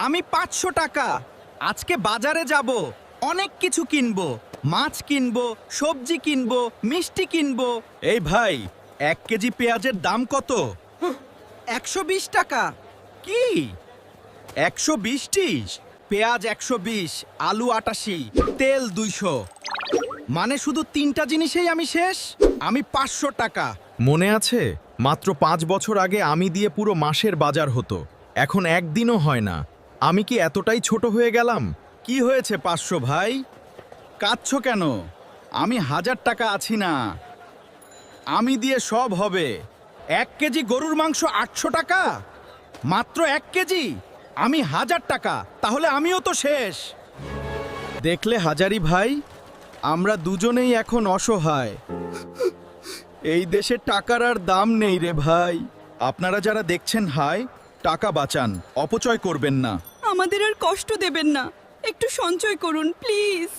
আমি 500 টাকা। আজকে বাজারে যাব, অনেক কিছু কিনবো। মাছ কিনবো, সবজি কিনবো, মিষ্টি কিনবো। এই ভাই, 1 কেজি পেঁয়াজের দাম কত? 120 টাকা। কি 120? পেঁয়াজ 120, আলু 88, তেল 200। মানে শুধু 3টা জিনিসেই আমি শেষ। আমি 500 টাকা। মনে আছে মাত্র 5 বছর আগে আমি দিয়ে পুরো মাসের বাজার হতো, এখন একদিনও হয় না। আমি কি এতটাই ছোট হয়ে গেলাম? কি হয়েছে 500 ভাই? কাঁদছো কেন? আমি 1000 টাকা আছি না। আমি দিয়ে সব হবে। 1 কেজি গরুর মাংস 800 টাকা, মাত্র 1 কেজি। আমি 1000 টাকা, তাহলে আমিও তো শেষ। দেখলে হাজারি ভাই, আমরা দুজনেই এখন অসহায়। এই দেশে টাকার আর দাম নেই রে ভাই। আপনারা যারা দেখছেন হাই, টাকা বাঁচান, অপচয় করবেন না। আমাদের আর কষ্ট দেবেন না, একটু সঞ্চয় করুন প্লিজ।